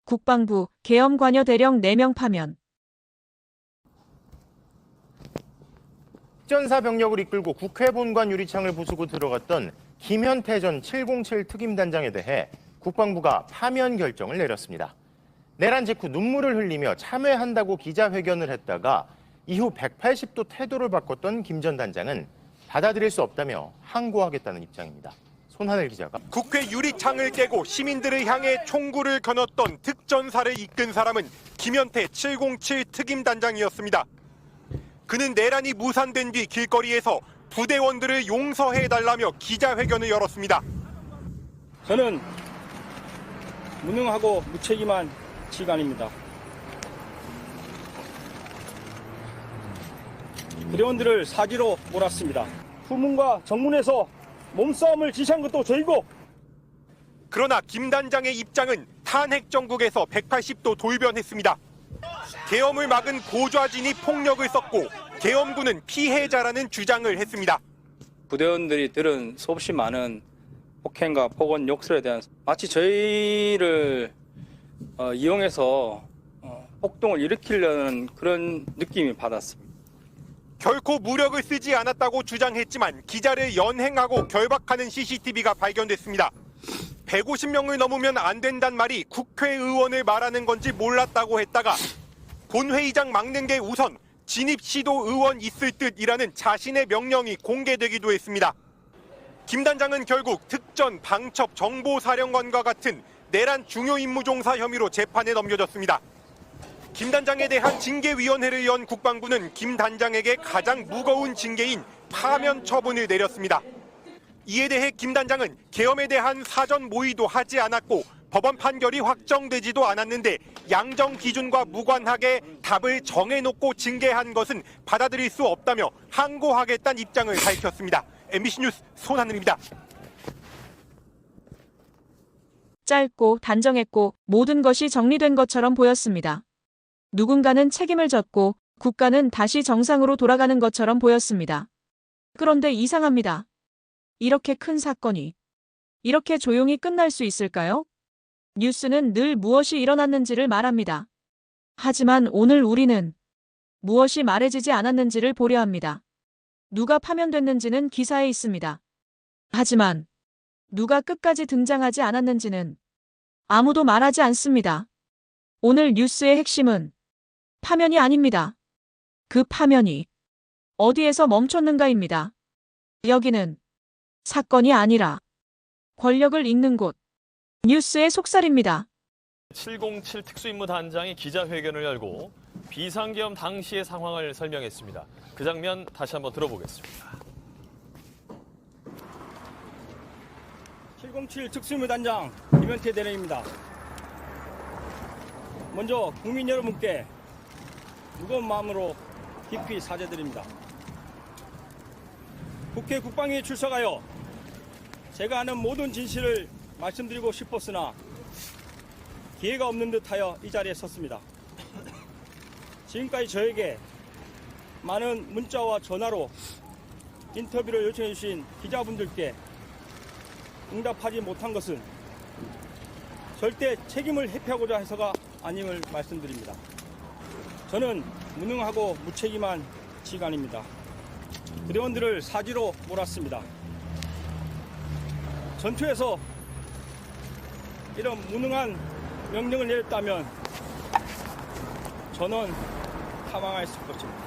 국방부 계엄관여 대령 4명 파면. 특전사 병력을 이끌고 국회 본관 유리창을 부수고 들어갔던 김현태 전 707 특임단장에 대해 국방부가 파면 결정을 내렸습니다. 내란 직후 눈물을 흘리며 참회한다고 기자회견을 했다가 이후 180도 태도를 바꿨던 김 전 단장은 받아들일 수 없다며 항고하겠다는 입장입니다. 손하늘 기자가. 국회 유리창을 깨고 시민들을 향해 총구를 겨눴던 특전사를 이끈 사람은 김현태 707 특임단장이었습니다. 그는 내란이 무산된 뒤 길거리에서 부대원들을 용서해달라며 기자회견을 열었습니다. 저는 무능하고 무책임한 지간입니다. 부대원들을 사지로 몰았습니다. 후문과 정문에서 몸싸움을 지시한 것도 저희고. 그러나 김 단장의 입장은 탄핵 정국에서 180도 돌변했습니다. 계엄을 막은 고좌진이 폭력을 썼고 계엄군은 피해자라는 주장을 했습니다. 부대원들이 들은 수없이 많은 폭행과 폭언, 욕설에 대한 마치 저희를 이용해서 폭동을 일으키려는 그런 느낌이 받았습니다. 결코 무력을 쓰지 않았다고 주장했지만 기자를 연행하고 결박하는 CCTV가 발견됐습니다. 150명을 넘으면 안 된단 말이 국회의원을 말하는 건지 몰랐다고 했다가 본회의장 막는 게 우선 진입 시도 의원 있을 듯이라는 자신의 명령이 공개되기도 했습니다. 김 단장은 결국 특전, 방첩, 정보사령관과 같은 내란 중요 임무 종사 혐의로 재판에 넘겨졌습니다. 김 단장에 대한 징계위원회를 연 국방부는 김 단장에게 가장 무거운 징계인 파면 처분을 내렸습니다. 이에 대해 김 단장은 계엄에 대한 사전 모의도 하지 않았고 법원 판결이 확정되지도 않았는데 양정 기준과 무관하게 답을 정해놓고 징계한 것은 받아들일 수 없다며 항고하겠다는 입장을 밝혔습니다. MBC 뉴스 손하늘입니다. 짧고 단정했고 모든 것이 정리된 것처럼 보였습니다. 누군가는 책임을 졌고 국가는 다시 정상으로 돌아가는 것처럼 보였습니다. 그런데 이상합니다. 이렇게 큰 사건이 이렇게 조용히 끝날 수 있을까요? 뉴스는 늘 무엇이 일어났는지를 말합니다. 하지만 오늘 우리는 무엇이 말해지지 않았는지를 보려 합니다. 누가 파면됐는지는 기사에 있습니다. 하지만 누가 끝까지 등장하지 않았는지는 아무도 말하지 않습니다. 오늘 뉴스의 핵심은 파면이 아닙니다. 그 파면이 어디에서 멈췄는가입니다. 여기는 사건이 아니라 권력을 잇는 곳. 뉴스의 속살입니다. 707 특수임무단장이 기자회견을 열고 비상계엄 당시의 상황을 설명했습니다. 그 장면 다시 한번 들어보겠습니다. 707 특수임무단장 김현태 대령입니다. 먼저 국민 여러분께 무거운 마음으로 깊이 사죄드립니다. 국회 국방위에 출석하여 제가 아는 모든 진실을 말씀드리고 싶었으나 기회가 없는 듯하여 이 자리에 섰습니다. 지금까지 저에게 많은 문자와 전화로 인터뷰를 요청해 주신 기자분들께 응답하지 못한 것은 절대 책임을 회피하고자 해서가 아님을 말씀드립니다. 저는 무능하고 무책임한 지간입니다. 부대원들을 사지로 몰았습니다. 전투에서 이런 무능한 명령을 내렸다면 저는 사망했을 것입니다.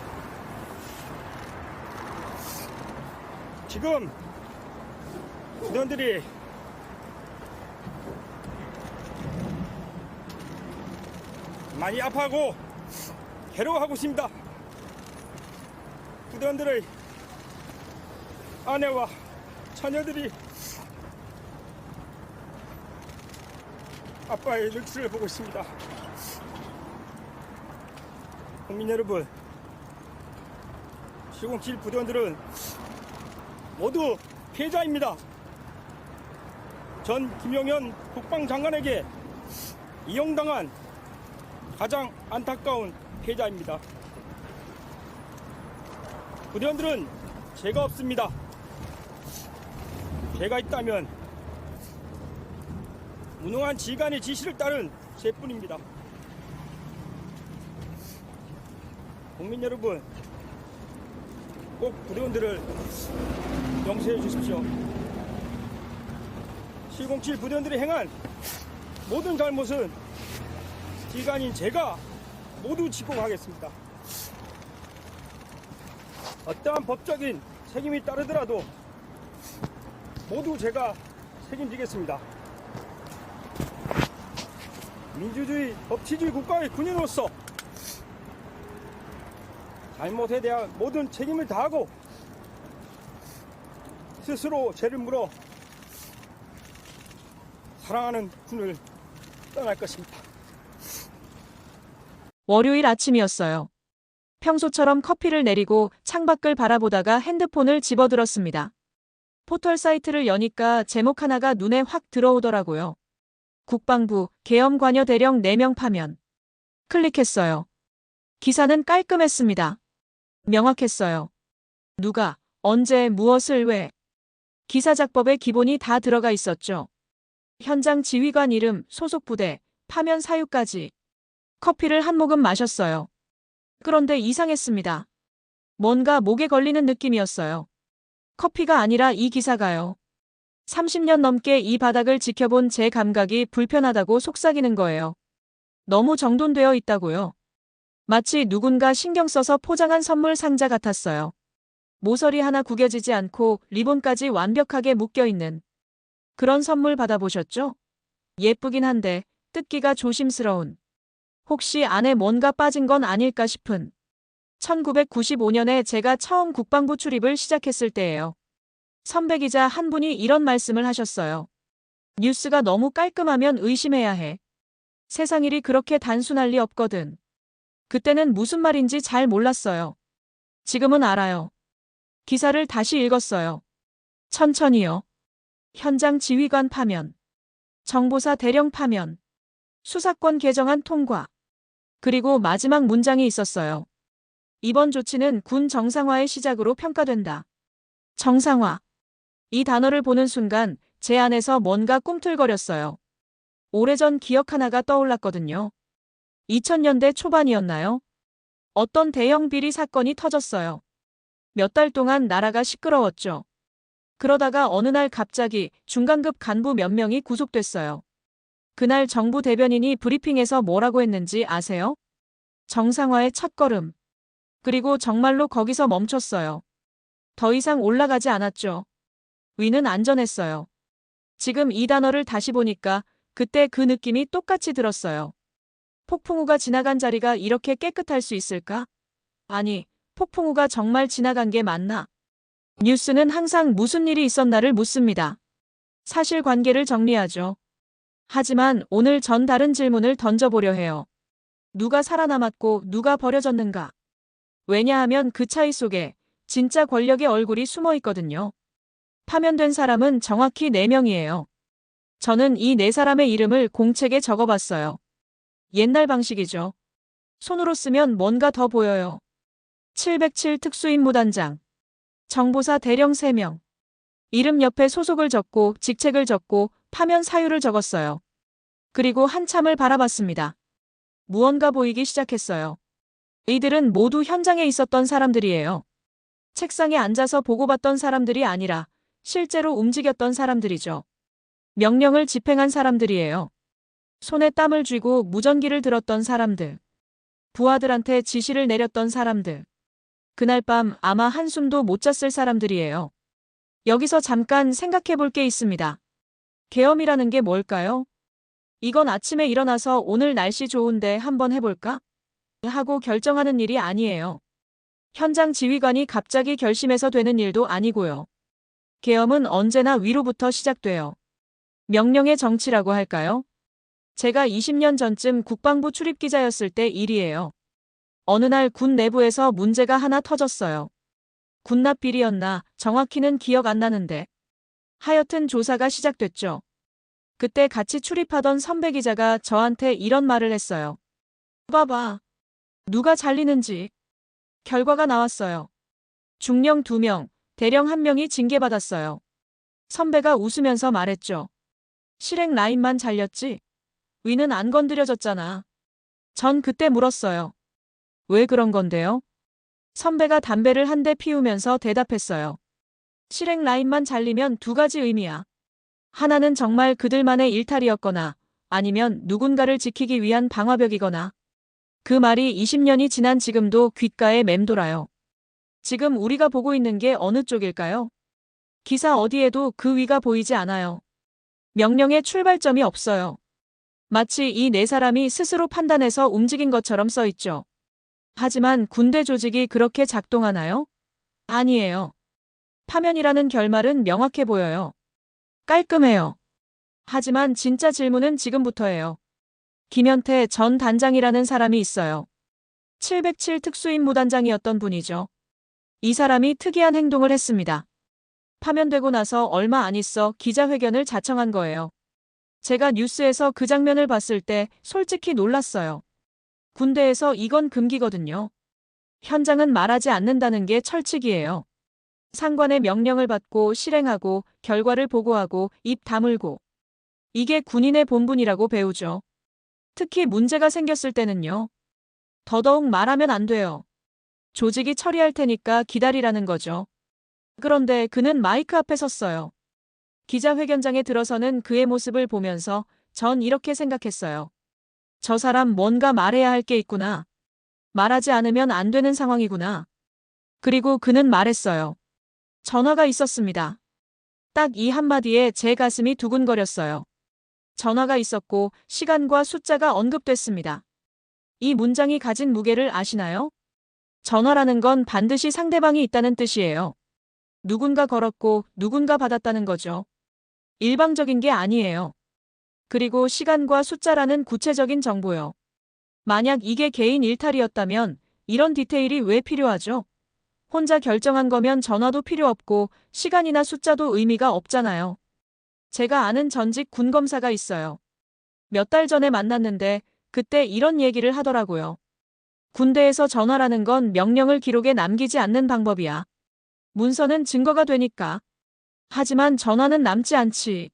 지금 부대원들이 많이 아파하고 괴로워하고 있습니다. 부대원들의 아내와 자녀들이 아빠의 눈치를 보고 있습니다. 국민 여러분, 707 부대원들은 모두 피해자입니다. 전 김용현 국방장관에게 이용당한 가장 안타까운 피해자입니다. 부대원들은 죄가 없습니다. 죄가 있다면 무능한 지휘관의 지시를 따른 제뿐입니다. 국민 여러분, 꼭 부대원들을 용서해 주십시오. 707 부대원들이 행한 모든 잘못은 기관인 제가 모두 짚고 가겠습니다. 어떠한 법적인 책임이 따르더라도 모두 제가 책임지겠습니다. 민주주의, 법치주의 국가의 군인으로서 잘못에 대한 모든 책임을 다하고 스스로 죄를 물어 사랑하는 군을 떠날 것입니다. 월요일 아침이었어요. 평소처럼 커피를 내리고 창밖을 바라보다가 핸드폰을 집어들었습니다. 포털 사이트를 여니까 제목 하나가 눈에 확 들어오더라고요. 국방부 계엄 관여 대령 4명 파면. 클릭했어요. 기사는 깔끔했습니다. 명확했어요. 누가, 언제, 무엇을 왜. 기사 작법의 기본이 다 들어가 있었죠. 현장 지휘관 이름, 소속 부대, 파면 사유까지. 커피를 한 모금 마셨어요. 그런데 이상했습니다. 뭔가 목에 걸리는 느낌이었어요. 커피가 아니라 이 기사가요. 30년 넘게 이 바닥을 지켜본 제 감각이 불편하다고 속삭이는 거예요. 너무 정돈되어 있다고요. 마치 누군가 신경 써서 포장한 선물 상자 같았어요. 모서리 하나 구겨지지 않고 리본까지 완벽하게 묶여있는 그런 선물 받아보셨죠? 예쁘긴 한데 뜯기가 조심스러운. 혹시 안에 뭔가 빠진 건 아닐까 싶은. 1995년에 제가 처음 국방부 출입을 시작했을 때예요. 선배 기자 한 분이 이런 말씀을 하셨어요. 뉴스가 너무 깔끔하면 의심해야 해. 세상 일이 그렇게 단순할 리 없거든. 그때는 무슨 말인지 잘 몰랐어요. 지금은 알아요. 기사를 다시 읽었어요. 천천히요. 현장 지휘관 파면. 정보사 대령 파면. 수사권 개정안 통과. 그리고 마지막 문장이 있었어요. 이번 조치는 군 정상화의 시작으로 평가된다. 정상화. 이 단어를 보는 순간 제 안에서 뭔가 꿈틀거렸어요. 오래전 기억 하나가 떠올랐거든요. 2000년대 초반이었나요? 어떤 대형 비리 사건이 터졌어요. 몇 달 동안 나라가 시끄러웠죠. 그러다가 어느 날 갑자기 중간급 간부 몇 명이 구속됐어요. 그날 정부 대변인이 브리핑에서 뭐라고 했는지 아세요? 정상화의 첫걸음. 그리고 정말로 거기서 멈췄어요. 더 이상 올라가지 않았죠. 위는 안전했어요. 지금 이 단어를 다시 보니까 그때 그 느낌이 똑같이 들었어요. 폭풍우가 지나간 자리가 이렇게 깨끗할 수 있을까? 아니, 폭풍우가 정말 지나간 게 맞나? 뉴스는 항상 무슨 일이 있었나를 묻습니다. 사실관계를 정리하죠. 하지만 오늘 전 다른 질문을 던져보려 해요. 누가 살아남았고 누가 버려졌는가? 왜냐하면 그 차이 속에 진짜 권력의 얼굴이 숨어 있거든요. 파면된 사람은 정확히 4명이에요. 저는 이 4사람의 이름을 공책에 적어봤어요. 옛날 방식이죠. 손으로 쓰면 뭔가 더 보여요. 707 특수임무단장. 정보사 대령 3명. 이름 옆에 소속을 적고 직책을 적고 파면 사유를 적었어요. 그리고 한참을 바라봤습니다. 무언가 보이기 시작했어요. 이들은 모두 현장에 있었던 사람들이에요. 책상에 앉아서 보고받던 사람들이 아니라 실제로 움직였던 사람들이죠. 명령을 집행한 사람들이에요. 손에 땀을 쥐고 무전기를 들었던 사람들. 부하들한테 지시를 내렸던 사람들. 그날 밤 아마 한숨도 못 잤을 사람들이에요. 여기서 잠깐 생각해 볼 게 있습니다. 계엄이라는 게 뭘까요? 이건 아침에 일어나서 오늘 날씨 좋은데 한번 해볼까? 하고 결정하는 일이 아니에요. 현장 지휘관이 갑자기 결심해서 되는 일도 아니고요. 계엄은 언제나 위로부터 시작돼요. 명령의 정치라고 할까요? 제가 20년 전쯤 국방부 출입기자였을 때 일이에요. 어느 날 군 내부에서 문제가 하나 터졌어요. 군납 비리였나 정확히는 기억 안 나는데. 하여튼 조사가 시작됐죠. 그때 같이 출입하던 선배 기자가 저한테 이런 말을 했어요. 봐봐. 누가 잘리는지. 결과가 나왔어요. 중령 2명, 대령 1명이 징계받았어요. 선배가 웃으면서 말했죠. 실행 라인만 잘렸지. 위는 안 건드려졌잖아. 전 그때 물었어요. 왜 그런 건데요? 선배가 담배를 한 대 피우면서 대답했어요. 실행 라인만 잘리면 두 가지 의미야. 하나는 정말 그들만의 일탈이었거나 아니면 누군가를 지키기 위한 방화벽이거나. 그 말이 20년이 지난 지금도 귓가에 맴돌아요. 지금 우리가 보고 있는 게 어느 쪽일까요? 기사 어디에도 그 위가 보이지 않아요. 명령의 출발점이 없어요. 마치 이 네 사람이 스스로 판단해서 움직인 것처럼 써 있죠. 하지만 군대 조직이 그렇게 작동하나요? 아니에요. 파면이라는 결말은 명확해 보여요. 깔끔해요. 하지만 진짜 질문은 지금부터예요. 김현태 전 단장이라는 사람이 있어요. 707 특수임무단장이었던 분이죠. 이 사람이 특이한 행동을 했습니다. 파면되고 나서 얼마 안 있어 기자회견을 자청한 거예요. 제가 뉴스에서 그 장면을 봤을 때 솔직히 놀랐어요. 군대에서 이건 금기거든요. 현장은 말하지 않는다는 게 철칙이에요. 상관의 명령을 받고 실행하고 결과를 보고하고 입 다물고. 이게 군인의 본분이라고 배우죠. 특히 문제가 생겼을 때는요. 더더욱 말하면 안 돼요. 조직이 처리할 테니까 기다리라는 거죠. 그런데 그는 마이크 앞에 섰어요. 기자회견장에 들어서는 그의 모습을 보면서 전 이렇게 생각했어요. 저 사람 뭔가 말해야 할 게 있구나. 말하지 않으면 안 되는 상황이구나. 그리고 그는 말했어요. 전화가 있었습니다. 딱 이 한마디에 제 가슴이 두근거렸어요. 전화가 있었고 시간과 숫자가 언급됐습니다. 이 문장이 가진 무게를 아시나요? 전화라는 건 반드시 상대방이 있다는 뜻이에요. 누군가 걸었고 누군가 받았다는 거죠. 일방적인 게 아니에요. 그리고 시간과 숫자라는 구체적인 정보요. 만약 이게 개인 일탈이었다면 이런 디테일이 왜 필요하죠? 혼자 결정한 거면 전화도 필요 없고 시간이나 숫자도 의미가 없잖아요. 제가 아는 전직 군검사가 있어요. 몇 달 전에 만났는데 그때 이런 얘기를 하더라고요. 군대에서 전화라는 건 명령을 기록에 남기지 않는 방법이야. 문서는 증거가 되니까. 하지만 전화는 남지 않지.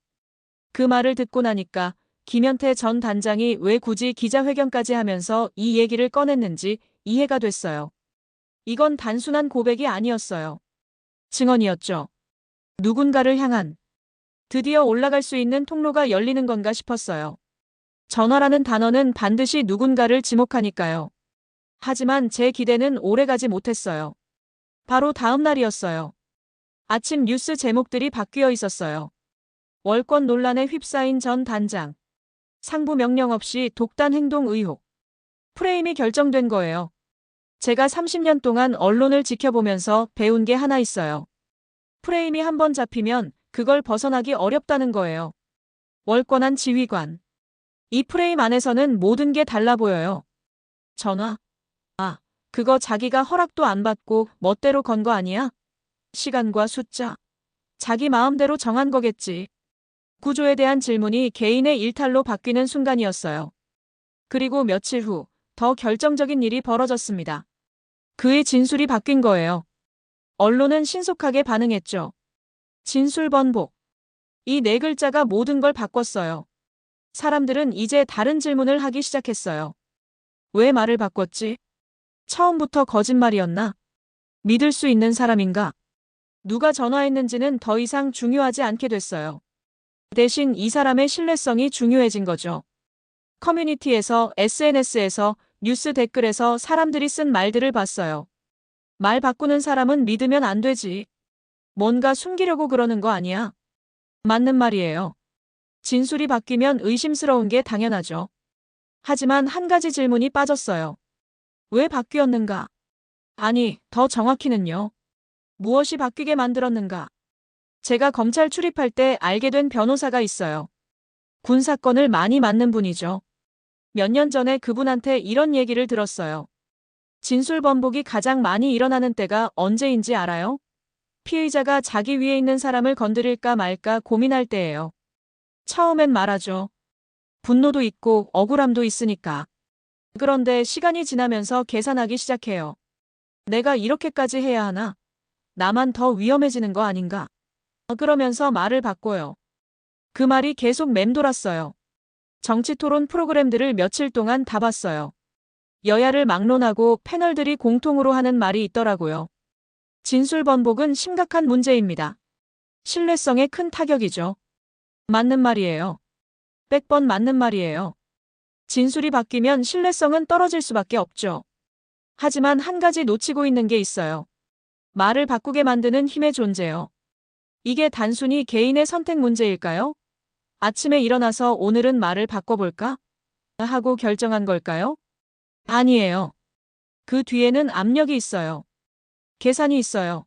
그 말을 듣고 나니까 김현태 전 단장이 왜 굳이 기자회견까지 하면서 이 얘기를 꺼냈는지 이해가 됐어요. 이건 단순한 고백이 아니었어요. 증언이었죠. 누군가를 향한. 드디어 올라갈 수 있는 통로가 열리는 건가 싶었어요. 전화라는 단어는 반드시 누군가를 지목하니까요. 하지만 제 기대는 오래가지 못했어요. 바로 다음 날이었어요. 아침 뉴스 제목들이 바뀌어 있었어요. 월권 논란에 휩싸인 전 단장. 상부 명령 없이 독단 행동 의혹. 프레임이 결정된 거예요. 제가 30년 동안 언론을 지켜보면서 배운 게 하나 있어요. 프레임이 한번 잡히면 그걸 벗어나기 어렵다는 거예요. 월권한 지휘관. 이 프레임 안에서는 모든 게 달라 보여요. 전화. 아, 그거 자기가 허락도 안 받고 멋대로 건 거 아니야? 시간과 숫자. 자기 마음대로 정한 거겠지. 구조에 대한 질문이 개인의 일탈로 바뀌는 순간이었어요. 그리고 며칠 후 더 결정적인 일이 벌어졌습니다. 그의 진술이 바뀐 거예요. 언론은 신속하게 반응했죠. 진술 번복. 이 네 글자가 모든 걸 바꿨어요. 사람들은 이제 다른 질문을 하기 시작했어요. 왜 말을 바꿨지? 처음부터 거짓말이었나? 믿을 수 있는 사람인가? 누가 전화했는지는 더 이상 중요하지 않게 됐어요. 대신 이 사람의 신뢰성이 중요해진 거죠. 커뮤니티에서, SNS에서, 뉴스 댓글에서 사람들이 쓴 말들을 봤어요. 말 바꾸는 사람은 믿으면 안 되지. 뭔가 숨기려고 그러는 거 아니야? 맞는 말이에요. 진술이 바뀌면 의심스러운 게 당연하죠. 하지만 한 가지 질문이 빠졌어요. 왜 바뀌었는가? 아니, 더 정확히는요. 무엇이 바뀌게 만들었는가? 제가 검찰 출입할 때 알게 된 변호사가 있어요. 군 사건을 많이 맡는 분이죠. 몇 년 전에 그분한테 이런 얘기를 들었어요. 진술 번복이 가장 많이 일어나는 때가 언제인지 알아요? 피의자가 자기 위에 있는 사람을 건드릴까 말까 고민할 때예요. 처음엔 말하죠. 분노도 있고 억울함도 있으니까. 그런데 시간이 지나면서 계산하기 시작해요. 내가 이렇게까지 해야 하나? 나만 더 위험해지는 거 아닌가? 그러면서 말을 바꿔요. 그 말이 계속 맴돌았어요. 정치 토론 프로그램들을 며칠 동안 다 봤어요. 여야를 막론하고 패널들이 공통으로 하는 말이 있더라고요. 진술 번복은 심각한 문제입니다. 신뢰성에 큰 타격이죠. 맞는 말이에요. 100번 맞는 말이에요. 진술이 바뀌면 신뢰성은 떨어질 수밖에 없죠. 하지만 한 가지 놓치고 있는 게 있어요. 말을 바꾸게 만드는 힘의 존재요. 이게 단순히 개인의 선택 문제일까요? 아침에 일어나서 오늘은 말을 바꿔볼까? 하고 결정한 걸까요? 아니에요. 그 뒤에는 압력이 있어요. 계산이 있어요.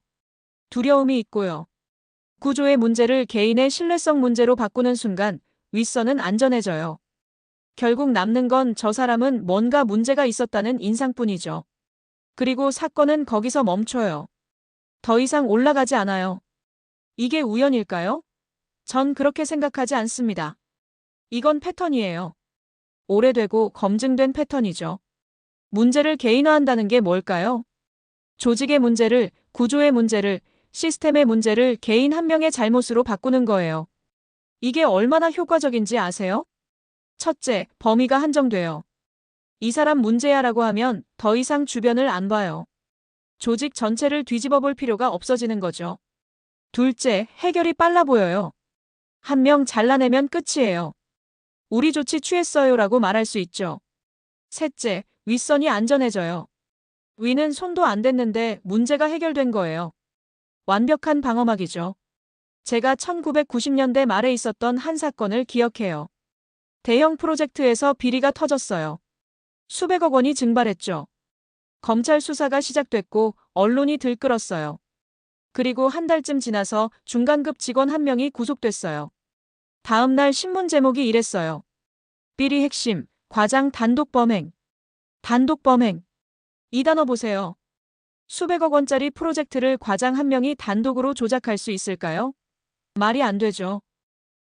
두려움이 있고요. 구조의 문제를 개인의 신뢰성 문제로 바꾸는 순간 윗선은 안전해져요. 결국 남는 건 저 사람은 뭔가 문제가 있었다는 인상뿐이죠. 그리고 사건은 거기서 멈춰요. 더 이상 올라가지 않아요. 이게 우연일까요? 전 그렇게 생각하지 않습니다. 이건 패턴이에요. 오래되고 검증된 패턴이죠. 문제를 개인화한다는 게 뭘까요? 조직의 문제를, 구조의 문제를, 시스템의 문제를 개인 한 명의 잘못으로 바꾸는 거예요. 이게 얼마나 효과적인지 아세요? 첫째, 범위가 한정돼요. 이 사람 문제야라고 하면 더 이상 주변을 안 봐요. 조직 전체를 뒤집어 볼 필요가 없어지는 거죠. 둘째, 해결이 빨라 보여요. 한 명 잘라내면 끝이에요. 우리 조치 취했어요라고 말할 수 있죠. 셋째, 윗선이 안전해져요. 위는 손도 안 댔는데 문제가 해결된 거예요. 완벽한 방어막이죠. 제가 1990년대 말에 있었던 한 사건을 기억해요. 대형 프로젝트에서 비리가 터졌어요. 수백억 원이 증발했죠. 검찰 수사가 시작됐고 언론이 들끓었어요. 그리고 한 달쯤 지나서 중간급 직원 한 명이 구속됐어요. 다음 날 신문 제목이 이랬어요. 비리 핵심, 과장 단독 범행. 단독 범행. 이 단어 보세요. 수백억 원짜리 프로젝트를 과장 한 명이 단독으로 조작할 수 있을까요? 말이 안 되죠.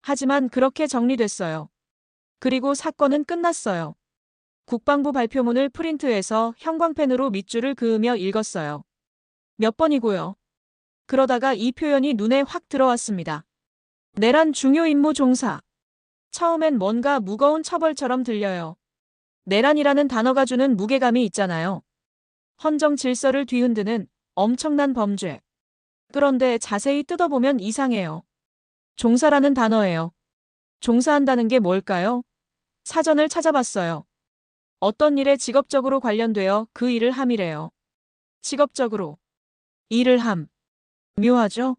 하지만 그렇게 정리됐어요. 그리고 사건은 끝났어요. 국방부 발표문을 프린트해서 형광펜으로 밑줄을 그으며 읽었어요. 몇 번이고요. 그러다가 이 표현이 눈에 확 들어왔습니다. 내란 중요 임무 종사. 처음엔 뭔가 무거운 처벌처럼 들려요. 내란이라는 단어가 주는 무게감이 있잖아요. 헌정 질서를 뒤흔드는 엄청난 범죄. 그런데 자세히 뜯어보면 이상해요. 종사라는 단어예요. 종사한다는 게 뭘까요? 사전을 찾아봤어요. 어떤 일에 직업적으로 관련되어 그 일을 함이래요. 직업적으로. 일을 함. 묘하죠?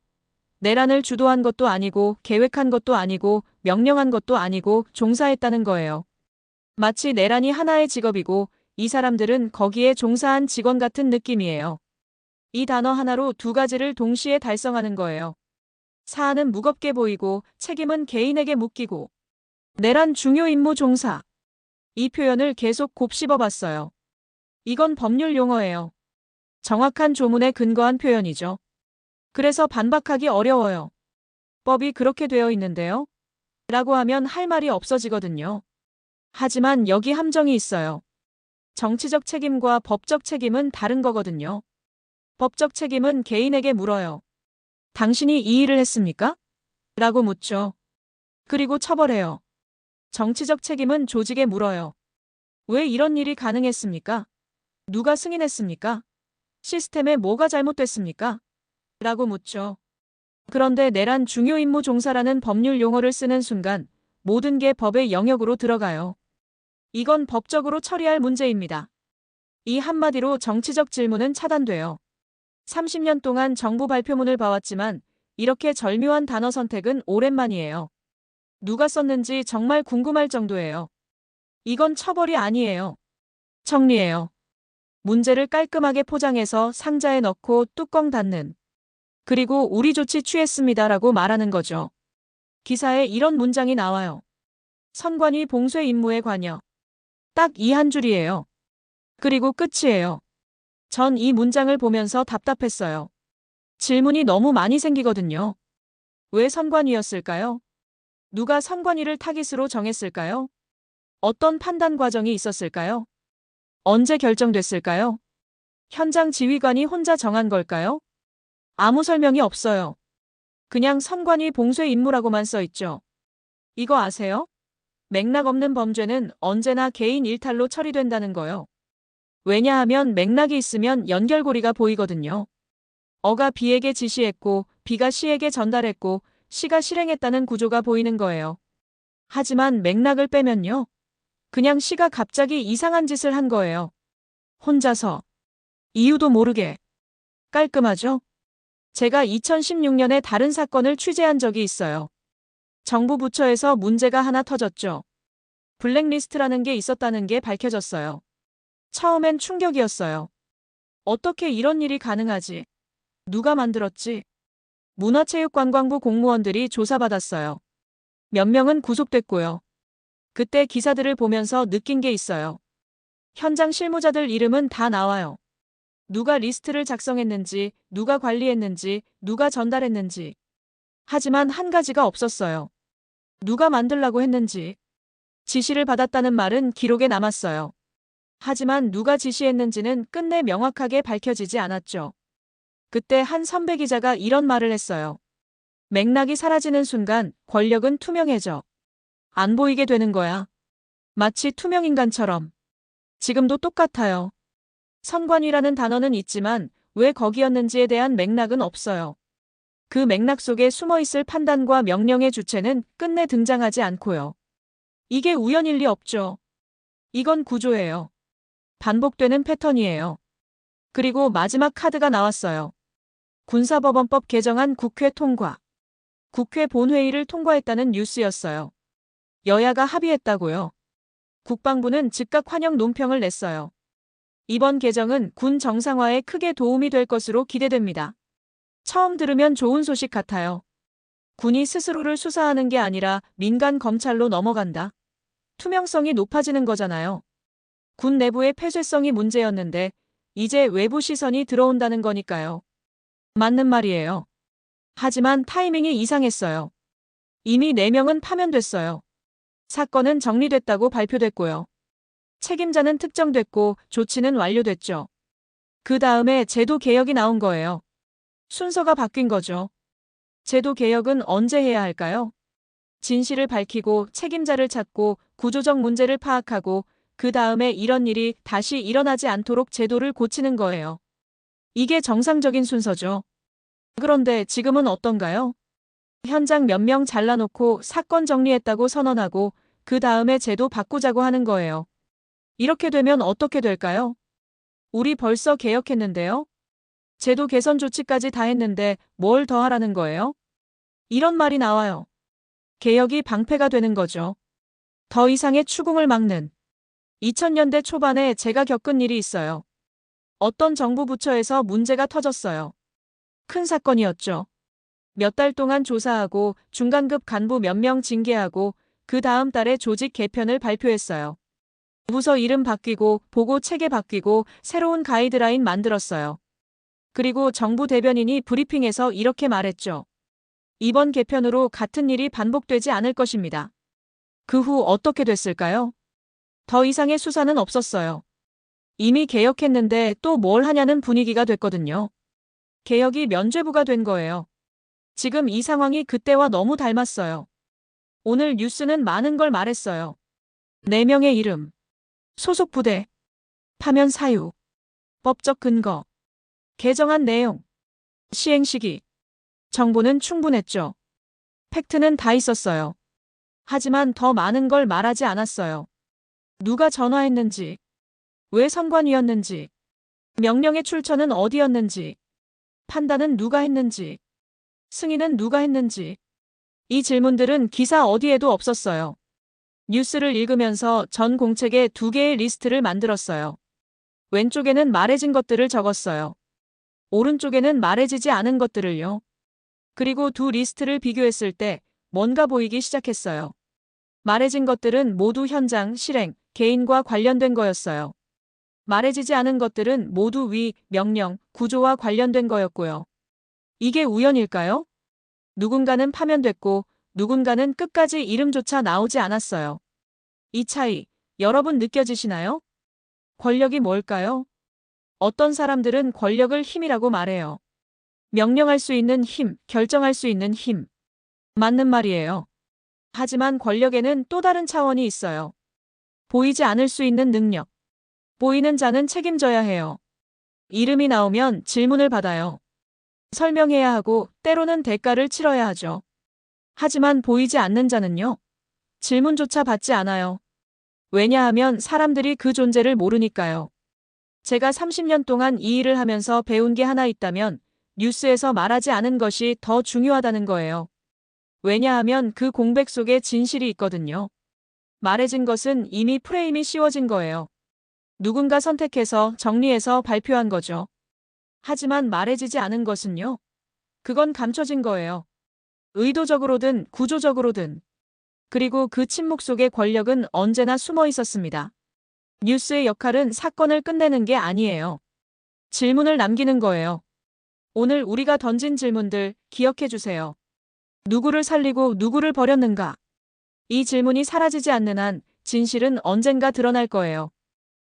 내란을 주도한 것도 아니고 계획한 것도 아니고 명령한 것도 아니고 종사했다는 거예요. 마치 내란이 하나의 직업이고 이 사람들은 거기에 종사한 직원 같은 느낌이에요. 이 단어 하나로 두 가지를 동시에 달성하는 거예요. 사안은 무겁게 보이고 책임은 개인에게 묶이고. 내란 중요 임무 종사. 이 표현을 계속 곱씹어봤어요. 이건 법률 용어예요. 정확한 조문에 근거한 표현이죠. 그래서 반박하기 어려워요. 법이 그렇게 되어 있는데요? 라고 하면 할 말이 없어지거든요. 하지만 여기 함정이 있어요. 정치적 책임과 법적 책임은 다른 거거든요. 법적 책임은 개인에게 물어요. 당신이 이 일을 했습니까? 라고 묻죠. 그리고 처벌해요. 정치적 책임은 조직에 물어요. 왜 이런 일이 가능했습니까? 누가 승인했습니까? 시스템에 뭐가 잘못됐습니까? 라고 묻죠. 그런데 내란 중요 임무 종사라는 법률 용어를 쓰는 순간 모든 게 법의 영역으로 들어가요. 이건 법적으로 처리할 문제입니다. 이 한마디로 정치적 질문은 차단돼요. 30년 동안 정부 발표문을 봐왔지만 이렇게 절묘한 단어 선택은 오랜만이에요. 누가 썼는지 정말 궁금할 정도예요. 이건 처벌이 아니에요. 정리예요. 문제를 깔끔하게 포장해서 상자에 넣고 뚜껑 닫는. 그리고 우리 조치 취했습니다라고 말하는 거죠. 기사에 이런 문장이 나와요. 선관위 봉쇄 임무에 관여. 딱 이 한 줄이에요. 그리고 끝이에요. 전 이 문장을 보면서 답답했어요. 질문이 너무 많이 생기거든요. 왜 선관위였을까요? 누가 선관위를 타깃으로 정했을까요? 어떤 판단 과정이 있었을까요? 언제 결정됐을까요? 현장 지휘관이 혼자 정한 걸까요? 아무 설명이 없어요. 그냥 선관위 봉쇄 임무라고만 써 있죠. 이거 아세요? 맥락 없는 범죄는 언제나 개인 일탈로 처리된다는 거요. 왜냐하면 맥락이 있으면 연결고리가 보이거든요. 어가 B에게 지시했고 B가 C에게 전달했고 C가 실행했다는 구조가 보이는 거예요. 하지만 맥락을 빼면요. 그냥 C가 갑자기 이상한 짓을 한 거예요. 혼자서. 이유도 모르게. 깔끔하죠? 제가 2016년에 다른 사건을 취재한 적이 있어요. 정부 부처에서 문제가 하나 터졌죠. 블랙리스트라는 게 있었다는 게 밝혀졌어요. 처음엔 충격이었어요. 어떻게 이런 일이 가능하지? 누가 만들었지? 문화체육관광부 공무원들이 조사받았어요. 몇 명은 구속됐고요. 그때 기사들을 보면서 느낀 게 있어요. 현장 실무자들 이름은 다 나와요. 누가 리스트를 작성했는지, 누가 관리했는지, 누가 전달했는지. 하지만 한 가지가 없었어요. 누가 만들라고 했는지. 지시를 받았다는 말은 기록에 남았어요. 하지만 누가 지시했는지는 끝내 명확하게 밝혀지지 않았죠. 그때 한 선배 기자가 이런 말을 했어요. 맥락이 사라지는 순간 권력은 투명해져. 안 보이게 되는 거야. 마치 투명인간처럼. 지금도 똑같아요. 선관위라는 단어는 있지만 왜 거기였는지에 대한 맥락은 없어요. 그 맥락 속에 숨어있을 판단과 명령의 주체는 끝내 등장하지 않고요. 이게 우연일 리 없죠. 이건 구조예요. 반복되는 패턴이에요. 그리고 마지막 카드가 나왔어요. 군사법원법 개정안 국회 통과. 국회 본회의를 통과했다는 뉴스였어요. 여야가 합의했다고요. 국방부는 즉각 환영 논평을 냈어요. 이번 개정은 군 정상화에 크게 도움이 될 것으로 기대됩니다. 처음 들으면 좋은 소식 같아요. 군이 스스로를 수사하는 게 아니라 민간 검찰로 넘어간다. 투명성이 높아지는 거잖아요. 군 내부의 폐쇄성이 문제였는데 이제 외부 시선이 들어온다는 거니까요. 맞는 말이에요. 하지만 타이밍이 이상했어요. 이미 4명은 파면됐어요. 사건은 정리됐다고 발표됐고요. 책임자는 특정됐고 조치는 완료됐죠. 그 다음에 제도 개혁이 나온 거예요. 순서가 바뀐 거죠. 제도 개혁은 언제 해야 할까요? 진실을 밝히고 책임자를 찾고 구조적 문제를 파악하고 그 다음에 이런 일이 다시 일어나지 않도록 제도를 고치는 거예요. 이게 정상적인 순서죠. 그런데 지금은 어떤가요? 현장 몇 명 잘라놓고 사건 정리했다고 선언하고 그 다음에 제도 바꾸자고 하는 거예요. 이렇게 되면 어떻게 될까요? 우리 벌써 개혁했는데요? 제도 개선 조치까지 다 했는데 뭘 더 하라는 거예요? 이런 말이 나와요. 개혁이 방패가 되는 거죠. 더 이상의 추궁을 막는. 2000년대 초반에 제가 겪은 일이 있어요. 어떤 정부 부처에서 문제가 터졌어요. 큰 사건이었죠. 몇 달 동안 조사하고 중간급 간부 몇 명 징계하고 그 다음 달에 조직 개편을 발표했어요. 부서 이름 바뀌고 보고 체계 바뀌고 새로운 가이드라인 만들었어요. 그리고 정부 대변인이 브리핑에서 이렇게 말했죠. 이번 개편으로 같은 일이 반복되지 않을 것입니다. 그 후 어떻게 됐을까요? 더 이상의 수사는 없었어요. 이미 개혁했는데 또 뭘 하냐는 분위기가 됐거든요. 개혁이 면죄부가 된 거예요. 지금 이 상황이 그때와 너무 닮았어요. 오늘 뉴스는 많은 걸 말했어요. 4명의 이름, 소속 부대, 파면 사유, 법적 근거, 개정안 내용, 시행 시기. 정보는 충분했죠. 팩트는 다 있었어요. 하지만 더 많은 걸 말하지 않았어요. 누가 전화했는지, 왜 선관위였는지, 명령의 출처는 어디였는지, 판단은 누가 했는지, 승인은 누가 했는지. 이 질문들은 기사 어디에도 없었어요. 뉴스를 읽으면서 전 공책에 2개의 리스트를 만들었어요. 왼쪽에는 말해진 것들을 적었어요. 오른쪽에는 말해지지 않은 것들을요. 그리고 두 리스트를 비교했을 때 뭔가 보이기 시작했어요. 말해진 것들은 모두 현장, 실행, 개인과 관련된 거였어요. 말해지지 않은 것들은 모두 위, 명령, 구조와 관련된 거였고요. 이게 우연일까요? 누군가는 파면됐고 누군가는 끝까지 이름조차 나오지 않았어요. 이 차이, 여러분 느껴지시나요? 권력이 뭘까요? 어떤 사람들은 권력을 힘이라고 말해요. 명령할 수 있는 힘, 결정할 수 있는 힘. 맞는 말이에요. 하지만 권력에는 또 다른 차원이 있어요. 보이지 않을 수 있는 능력. 보이는 자는 책임져야 해요. 이름이 나오면 질문을 받아요. 설명해야 하고 때로는 대가를 치러야 하죠. 하지만 보이지 않는 자는요. 질문조차 받지 않아요. 왜냐하면 사람들이 그 존재를 모르니까요. 제가 30년 동안 이 일을 하면서 배운 게 하나 있다면 뉴스에서 말하지 않은 것이 더 중요하다는 거예요. 왜냐하면 그 공백 속에 진실이 있거든요. 말해진 것은 이미 프레임이 씌워진 거예요. 누군가 선택해서 정리해서 발표한 거죠. 하지만 말해지지 않은 것은요. 그건 감춰진 거예요. 의도적으로든 구조적으로든. 그리고 그 침묵 속의 권력은 언제나 숨어 있었습니다. 뉴스의 역할은 사건을 끝내는 게 아니에요. 질문을 남기는 거예요. 오늘 우리가 던진 질문들 기억해 주세요. 누구를 살리고 누구를 버렸는가? 이 질문이 사라지지 않는 한 진실은 언젠가 드러날 거예요.